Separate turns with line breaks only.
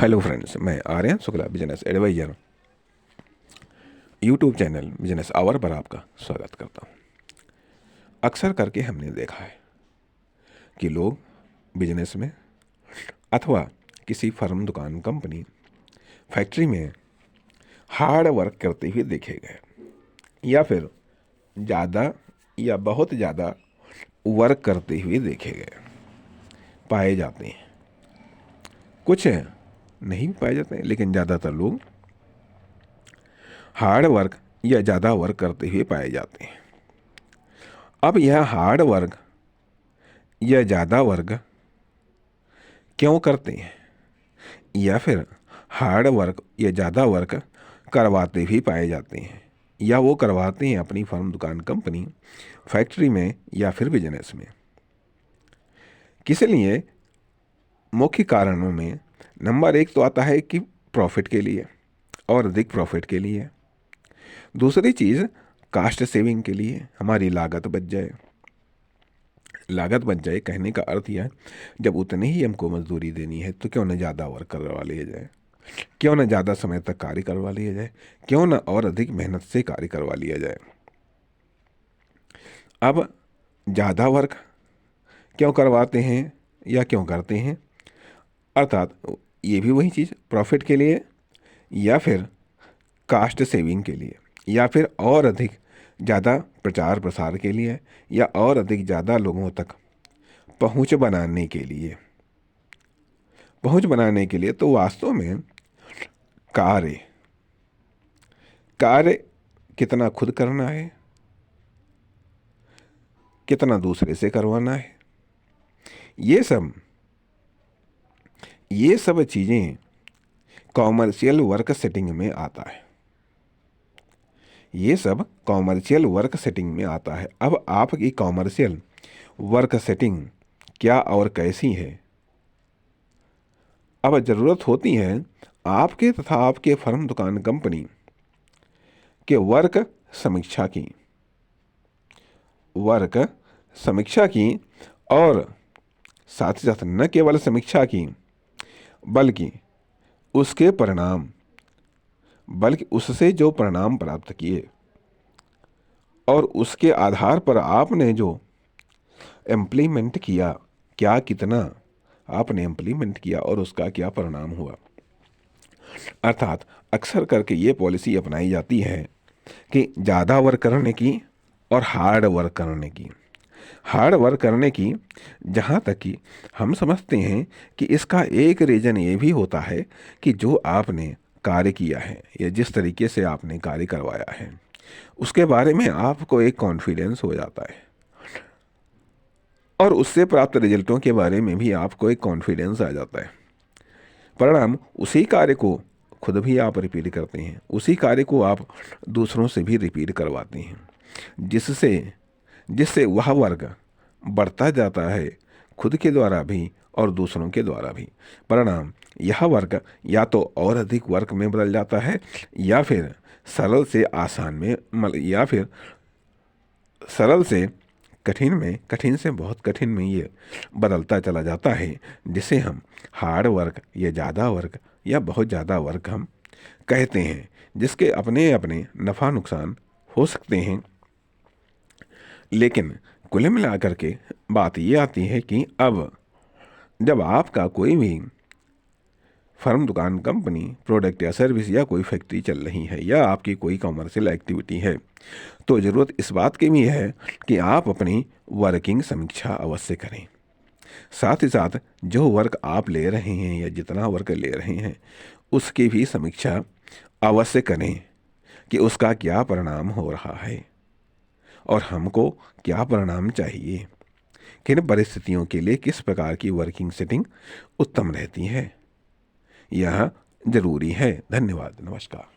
Hello friends, मैं Aryan Shukla business advisor YouTube channel business hour पर आपका स्वागत करता हूं। अक्सर करके हमने देखा है कि लोग बिजनेस में अथवा किसी फर्म, दुकान, कंपनी, फैक्ट्री में हार्ड वर्क करते हुए देखे गए या फिर ज़्यादा या बहुत ज़्यादा वर्क करते हुए देखे गए पाए जाते हैं। कुछ नहीं पाए जाते हैं, लेकिन ज़्यादातर लोग हार्ड वर्क या ज़्यादा वर्क करते हुए पाए जाते हैं। अब यह हार्ड वर्क या ज़्यादा वर्क क्यों करते हैं या फिर हार्ड वर्क या ज़्यादा वर्क करवाते भी पाए जाते हैं या वो करवाते हैं अपनी फर्म, दुकान, कंपनी, फैक्ट्री में या फिर बिजनेस में। किस लिए? मुख्य कारणों में नंबर 1 तो आता है कि प्रॉफिट के लिए और अधिक प्रॉफिट के लिए। दूसरी चीज़ कास्ट सेविंग के लिए, हमारी लागत बच जाए। लागत बच जाए कहने का अर्थ यह है, जब उतने ही हमको मजदूरी देनी है तो क्यों न ज़्यादा वर्क करवा लिया जाए, क्यों न ज़्यादा समय तक कार्य करवा लिया जाए, क्यों न और अधिक मेहनत से कार्य करवा लिया जाए। अब ज़्यादा वर्क क्यों करवाते हैं या क्यों करते हैं? अर्थात ये भी वही चीज़, प्रॉफिट के लिए या फिर कास्ट सेविंग के लिए या फिर और अधिक ज़्यादा प्रचार प्रसार के लिए या और अधिक ज़्यादा लोगों तक पहुंच बनाने के लिए। तो वास्तव में कार्य कार्य कितना खुद करना है, कितना दूसरे से करवाना है, ये सब चीज़ें कॉमर्शियल वर्क सेटिंग में आता है। ये सब कॉमर्शियल वर्क सेटिंग में आता है। अब आपकी कॉमर्शियल वर्क सेटिंग क्या और कैसी है? अब ज़रूरत होती है आपके तथा आपके फर्म, दुकान, कंपनी के वर्क समीक्षा की और साथ ही साथ न केवल समीक्षा की बल्कि उससे जो परिणाम प्राप्त किए और उसके आधार पर आपने जो इम्प्लीमेंट किया, क्या कितना आपने इम्प्लीमेंट किया और उसका क्या परिणाम हुआ। अर्थात अक्सर करके ये पॉलिसी अपनाई जाती है कि ज़्यादा वर्क करने की और हार्ड वर्क करने की जहाँ तक कि हम समझते हैं कि इसका एक रीज़न ये भी होता है कि जो आपने कार्य किया है या जिस तरीके से आपने कार्य करवाया है उसके बारे में आपको एक कॉन्फिडेंस हो जाता है और उससे प्राप्त रिजल्टों के बारे में भी आपको एक कॉन्फिडेंस आ जाता है। परिणाम उसी कार्य को खुद भी आप रिपीट करते हैं, उसी कार्य को आप दूसरों से भी रिपीट करवाते हैं, जिससे वह वर्ग बढ़ता जाता है, खुद के द्वारा भी और दूसरों के द्वारा भी। परिणाम यह वर्ग या तो और अधिक वर्क में बदल जाता है या फिर सरल से आसान में या फिर सरल से कठिन में, कठिन से बहुत कठिन में ये बदलता चला जाता है, जिसे हम हार्ड वर्क या ज़्यादा वर्क या बहुत ज़्यादा वर्क हम कहते हैं, जिसके अपने अपने नफ़ा नुकसान हो सकते हैं। लेकिन कुल मिलाकर के बात ये आती है कि अब जब आपका कोई भी फर्म, दुकान, कंपनी, प्रोडक्ट या सर्विस या कोई फैक्ट्री चल रही है या आपकी कोई कॉमर्शियल एक्टिविटी है, तो ज़रूरत इस बात की भी है कि आप अपनी वर्किंग समीक्षा अवश्य करें। साथ ही साथ जो वर्क आप ले रहे हैं या जितना वर्क ले रहे हैं उसकी भी समीक्षा अवश्य करें कि उसका क्या परिणाम हो रहा है और हमको क्या परिणाम चाहिए, किन परिस्थितियों के लिए किस प्रकार की वर्किंग सेटिंग उत्तम रहती है। यह जरूरी है। धन्यवाद, नमस्कार।